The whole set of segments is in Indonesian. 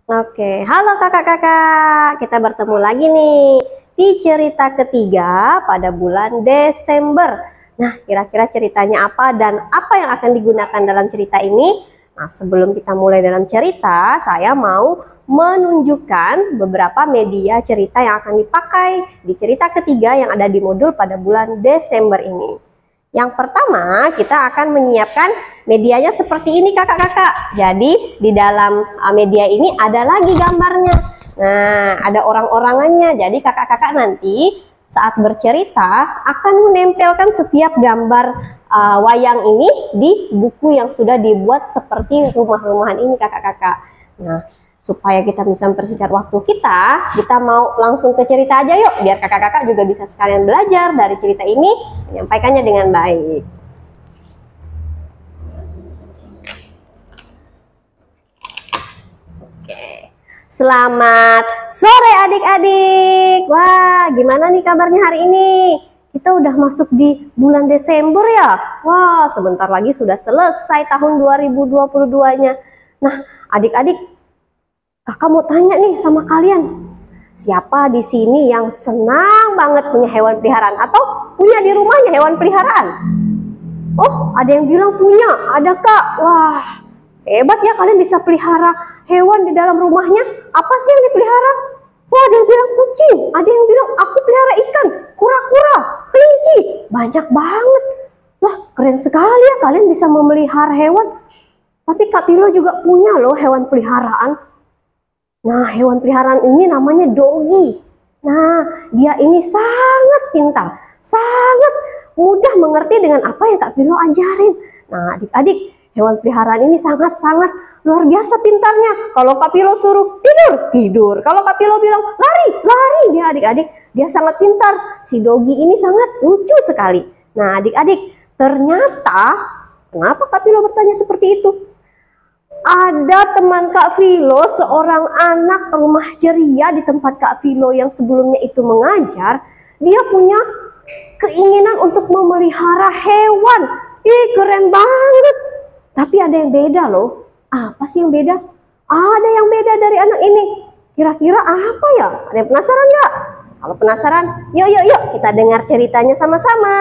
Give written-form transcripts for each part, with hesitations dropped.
Oke, halo kakak-kakak. Kita bertemu lagi nih di cerita ketiga pada bulan Desember. Nah, kira-kira ceritanya apa dan apa yang akan digunakan dalam cerita ini? Nah, sebelum kita mulai dalam cerita, saya mau menunjukkan beberapa media cerita yang akan dipakai di cerita ketiga yang ada di modul pada bulan Desember ini. Yang pertama, kita akan menyiapkan medianya seperti ini kakak-kakak. Jadi di dalam media ini ada lagi gambarnya. Nah, ada orang-orangannya. Jadi kakak-kakak nanti saat bercerita akan menempelkan setiap gambar wayang ini di buku yang sudah dibuat seperti rumah-rumahan ini kakak-kakak. Nah, supaya kita bisa mempersingkat waktu kita mau langsung ke cerita aja yuk, biar kakak-kakak juga bisa sekalian belajar dari cerita ini, menyampaikannya dengan baik. Oke. Selamat sore adik-adik. Wah, gimana nih kabarnya hari ini? Kita udah masuk di bulan Desember ya. Wah, sebentar lagi sudah selesai tahun 2022-nya. Nah, adik-adik, kakak mau tanya nih sama kalian, siapa di sini yang senang banget punya hewan peliharaan atau punya di rumahnya hewan peliharaan? Oh, ada yang bilang punya, ada kak. Wah, hebat ya kalian bisa pelihara hewan di dalam rumahnya. Apa sih yang dipelihara? Wah, ada yang bilang kucing, ada yang bilang aku pelihara ikan, kura-kura, kelinci, banyak banget. Wah, keren sekali ya kalian bisa memelihara hewan. Tapi Kak Pilo juga punya loh hewan peliharaan. Nah, hewan peliharaan ini namanya Dogi. Nah, dia ini sangat pintar, sangat mudah mengerti dengan apa yang Kak Pilo ajarin. Nah, adik-adik, hewan peliharaan ini sangat-sangat luar biasa pintarnya. Kalau Kak Pilo suruh tidur, tidur. Kalau Kak Pilo bilang lari, lari. Dia adik-adik, dia sangat pintar. Si Dogi ini sangat lucu sekali. Nah, adik-adik, ternyata kenapa Kak Pilo bertanya seperti itu? Ada teman Kak Vilo, seorang anak rumah ceria di tempat Kak Vilo yang sebelumnya itu mengajar. Dia punya keinginan untuk memelihara hewan. Ih, keren banget. Tapi ada yang beda loh. Apa sih yang beda? Ada yang beda dari anak ini. Kira-kira apa ya? Ada yang penasaran nggak? Kalau penasaran, yuk kita dengar ceritanya sama-sama.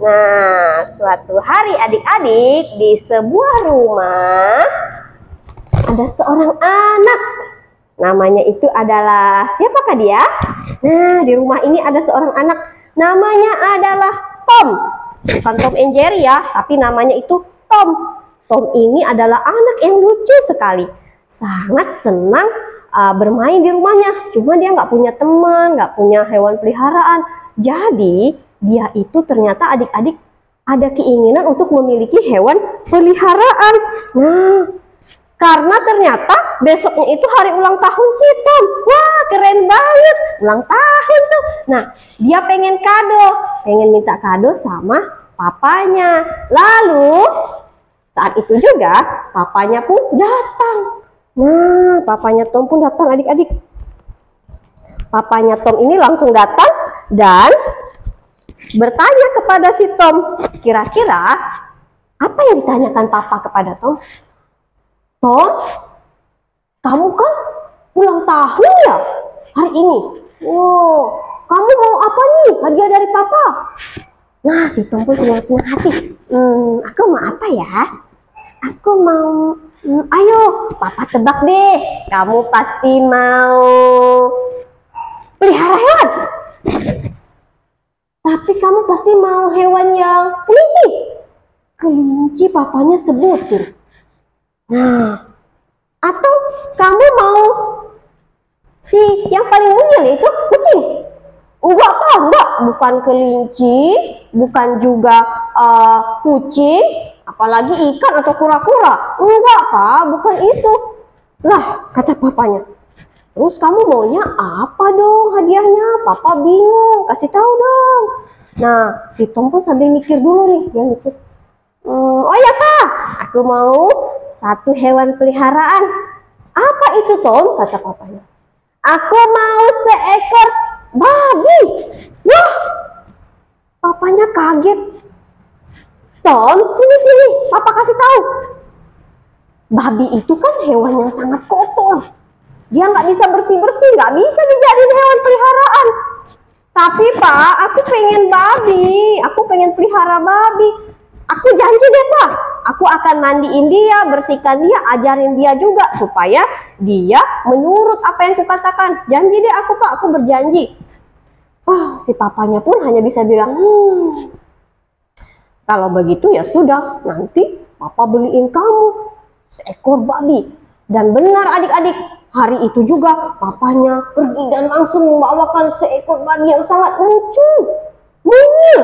Nah, suatu hari adik-adik di sebuah rumah ada seorang anak. Namanya itu adalah, siapakah dia? Nah, di rumah ini ada seorang anak. Namanya adalah Tom. Bukan Tom and Jerry ya, tapi namanya itu Tom. Tom ini adalah anak yang lucu sekali. Sangat senang bermain di rumahnya. Cuma dia nggak punya teman, nggak punya hewan peliharaan. Jadi dia itu ternyata adik-adik ada keinginan untuk memiliki hewan peliharaan. Nah, karena ternyata besoknya itu hari ulang tahun si Tom. Wah, keren banget, ulang tahun tuh. Nah, dia pengen kado, pengen minta kado sama papanya. Lalu saat itu juga papanya pun datang. Nah, papanya Tom pun datang adik-adik. Papanya Tom ini langsung datang dan bertanya kepada si Tom. Kira-kira apa yang ditanyakan papa kepada Tom? Tom, kamu kan ulang tahun ya hari ini. Wow, kamu mau apa nih hadiah dari papa? Nah, si Tom pun senang hati. Aku mau apa ya? Aku mau, ayo papa tebak deh. Kamu pasti mau pelihara hewan. Tapi kamu pasti mau hewan yang kelinci. Kelinci papanya sebutin. Nah, atau kamu mau si yang paling mungil itu kucing? Enggak Pak, enggak. Bukan kelinci, bukan juga kucing, apalagi ikan atau kura-kura. Enggak Pak, bukan itu. Lah, kata papanya. Terus kamu maunya apa dong hadiahnya? Papa bingung, kasih tahu dong. Nah, si Tom pun sambil mikir dulu nih, dia mikir. Oh ya Pak, aku mau satu hewan peliharaan. Apa itu Tom? Kata papanya. Aku mau seekor babi. Wah, papanya kaget. Tom, sini, papa kasih tahu. Babi itu kan hewan yang sangat kotor. Dia nggak bisa bersih-bersih, nggak bisa dijadiin hewan peliharaan. Tapi Pak, aku pengen babi, aku pengen pelihara babi. Aku janji deh Pak, aku akan mandiin dia, bersihkan dia, ajarin dia juga supaya dia menurut apa yang kukatakan. Janji deh aku Pak, aku berjanji. Wah, si papanya pun hanya bisa bilang, kalau begitu ya sudah, nanti Papa beliin kamu seekor babi. Dan benar adik-adik, hari itu juga papanya pergi dan langsung membawakan seekor babi yang sangat lucu, mungil.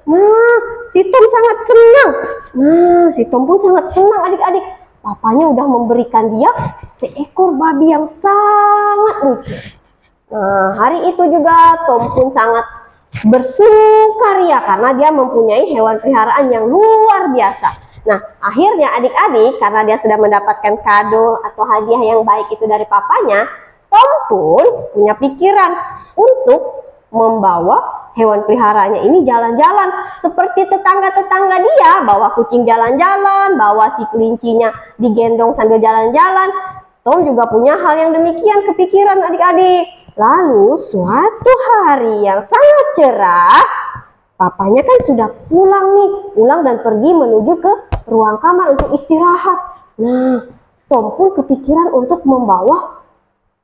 Nah, si Tom sangat senang. Nah, si Tom pun sangat senang adik-adik. Papanya udah memberikan dia seekor babi yang sangat lucu. Nah, hari itu juga Tom pun sangat bersukaria karena dia mempunyai hewan peliharaan yang luar biasa. Nah, akhirnya adik-adik, karena dia sudah mendapatkan kado atau hadiah yang baik itu dari papanya, Tom pun punya pikiran untuk membawa hewan peliharaannya ini jalan-jalan. Seperti tetangga-tetangga dia, bawa kucing jalan-jalan, bawa si kelincinya digendong sambil jalan-jalan. Tom juga punya hal yang demikian kepikiran adik-adik. Lalu suatu hari yang sangat cerah, papanya kan sudah pulang dan pergi menuju ke ruang kamar untuk istirahat. Nah, Tom pun kepikiran untuk membawa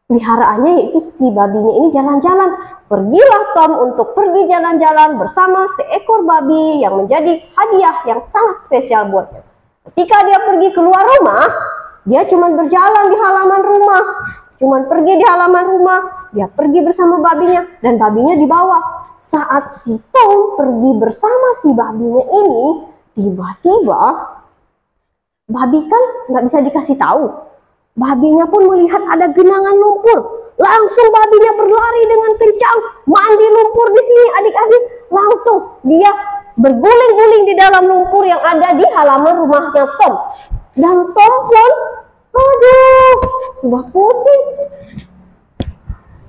peliharaannya yaitu si babinya ini jalan-jalan. Pergilah Tom untuk pergi jalan-jalan bersama seekor babi yang menjadi hadiah yang sangat spesial buatnya. Ketika dia pergi keluar rumah, dia cuma berjalan di halaman rumah. Dia pergi bersama babinya dan babinya dibawa. Saat si Tom pergi bersama si babinya ini, tiba-tiba babi kan nggak bisa dikasih tahu. Babinya pun melihat ada genangan lumpur. Langsung babinya berlari dengan kencang, mandi lumpur di sini adik-adik. Langsung dia berguling-guling di dalam lumpur yang ada di halaman rumahnya Tom. Dan Tom pun, aduh, sudah pusing.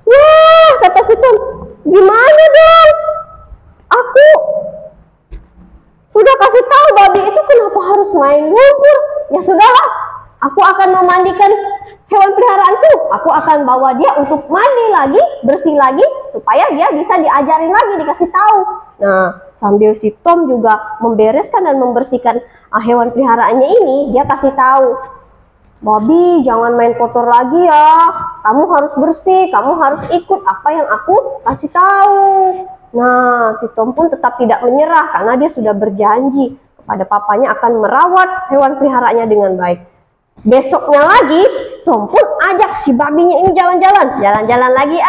Wah, kata si Tom, gimana dong? Aku sudah kasih tahu babi itu kenapa harus main lumpur. Ya sudahlah, aku akan memandikan hewan peliharaanku. Aku akan bawa dia untuk mandi lagi, bersih lagi, supaya dia bisa diajarin lagi, dikasih tahu. Nah, sambil si Tom juga membereskan dan membersihkan hewan peliharaannya ini, dia kasih tahu, babi jangan main kotor lagi ya, kamu harus bersih, kamu harus ikut apa yang aku kasih tahu. Nah, si Tom pun tetap tidak menyerah karena dia sudah berjanji kepada papanya akan merawat hewan peliharaannya dengan baik. Besoknya lagi, Tom pun ajak si babinya ini jalan-jalan lagi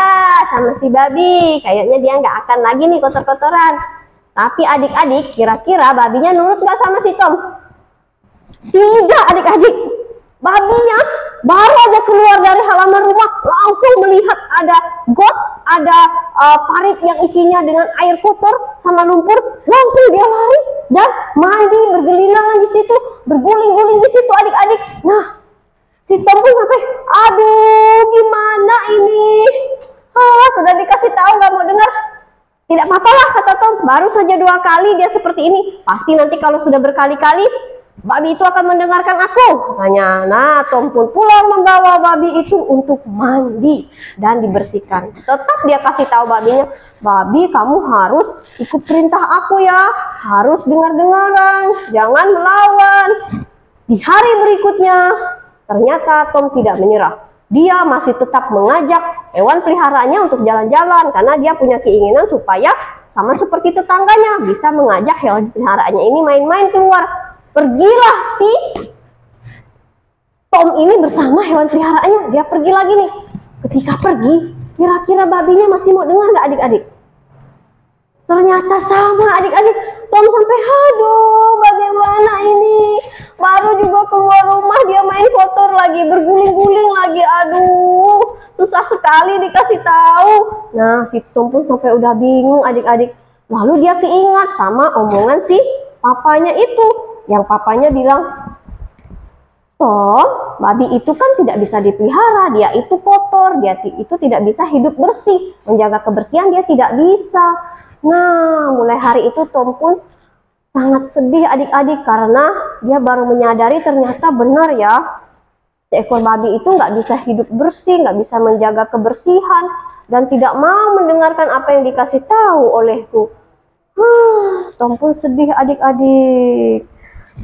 sama si babi. Kayaknya dia nggak akan lagi nih kotor-kotoran. Tapi adik-adik, kira-kira babinya nurut nggak sama si Tom? Tidak adik-adik. Babinya baru aja keluar dari halaman rumah, langsung melihat ada got, ada parit yang isinya dengan air kotor sama lumpur. Langsung dia lari dan mandi, bergelinangan di situ, berguling-guling di situ adik-adik. Nah, si Tom pun sampai, aduh gimana ini? Sudah dikasih tahu nggak mau dengar. Tidak apa-apa lah kata Tom, baru saja 2 kali dia seperti ini. Pasti nanti kalau sudah berkali-kali, babi itu akan mendengarkan aku. Nah, Tom pun pulang membawa babi itu untuk mandi dan dibersihkan. Tetap dia kasih tahu babinya, babi kamu harus ikut perintah aku ya, harus dengar-dengaran, jangan melawan. Di hari berikutnya, ternyata Tom tidak menyerah. Dia masih tetap mengajak hewan peliharaannya untuk jalan-jalan karena dia punya keinginan supaya sama seperti tetangganya bisa mengajak hewan peliharaannya ini main-main keluar. Pergilah si Tom ini bersama hewan peliharaannya. Dia pergi lagi nih. Ketika pergi, kira-kira babinya masih mau dengar nggak adik-adik? Ternyata sama adik-adik. Tom sampai, aduh bagaimana ini? Baru juga keluar rumah dia main kotor lagi, berguling-guling lagi. Aduh, susah sekali dikasih tahu. Nah, si Tom pun sampai udah bingung adik-adik. Lalu dia keingat sama omongan si papanya itu. Yang papanya bilang, Tom, babi itu kan tidak bisa dipelihara, dia itu kotor, dia itu tidak bisa hidup bersih, menjaga kebersihan dia tidak bisa. Nah, mulai hari itu Tom pun sangat sedih adik-adik karena dia baru menyadari ternyata benar ya, Seekor babi itu nggak bisa hidup bersih, nggak bisa menjaga kebersihan, dan tidak mau mendengarkan apa yang dikasih tahu olehku. Tom pun sedih adik-adik.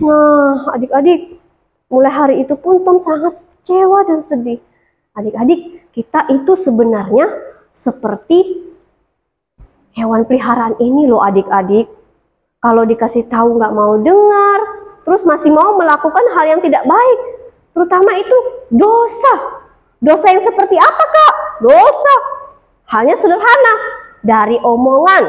Nah, adik-adik, mulai hari itu pun Tom sangat kecewa dan sedih. Adik-adik, kita itu sebenarnya seperti hewan peliharaan ini loh adik-adik. Kalau dikasih tahu nggak mau dengar, terus masih mau melakukan hal yang tidak baik. Terutama itu dosa. Dosa yang seperti apa, Kak? Dosa. Halnya sederhana. Dari omongan.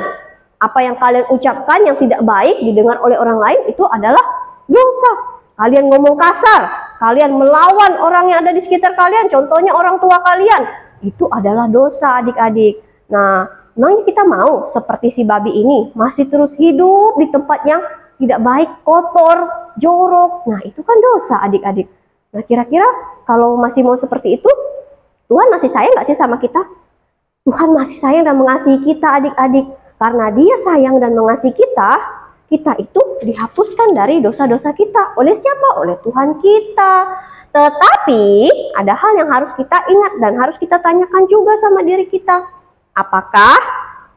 Apa yang kalian ucapkan yang tidak baik didengar oleh orang lain itu adalah dosa. Kalian ngomong kasar. Kalian melawan orang yang ada di sekitar kalian. Contohnya orang tua kalian. Itu adalah dosa adik-adik. Nah, memangnya kita mau seperti si babi ini masih terus hidup di tempat yang tidak baik, kotor, jorok. Nah, itu kan dosa adik-adik. Nah, kira-kira kalau masih mau seperti itu, Tuhan masih sayang nggak sih sama kita? Tuhan masih sayang dan mengasihi kita adik-adik. Karena Dia sayang dan mengasihi kita, kita itu dihapuskan dari dosa-dosa kita. Oleh siapa? Oleh Tuhan kita. Tetapi ada hal yang harus kita ingat dan harus kita tanyakan juga sama diri kita. Apakah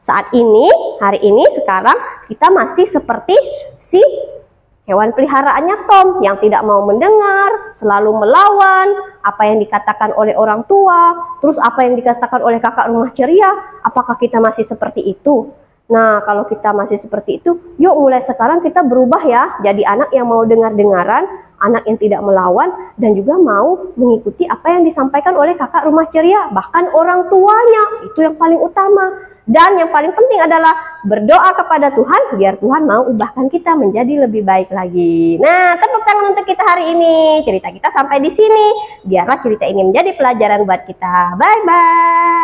saat ini, hari ini, sekarang kita masih seperti si hewan peliharaannya Tom yang tidak mau mendengar, selalu melawan apa yang dikatakan oleh orang tua, terus apa yang dikatakan oleh kakak rumah ceria? Apakah kita masih seperti itu? Nah, kalau kita masih seperti itu, yuk mulai sekarang kita berubah ya, jadi anak yang mau dengar-dengaran, anak yang tidak melawan, dan juga mau mengikuti apa yang disampaikan oleh kakak rumah ceria, bahkan orang tuanya. Itu yang paling utama. Dan yang paling penting adalah berdoa kepada Tuhan, biar Tuhan mau ubahkan kita menjadi lebih baik lagi. Nah, tepuk tangan untuk kita hari ini. Cerita kita sampai di sini. Biarlah cerita ini menjadi pelajaran buat kita. Bye-bye.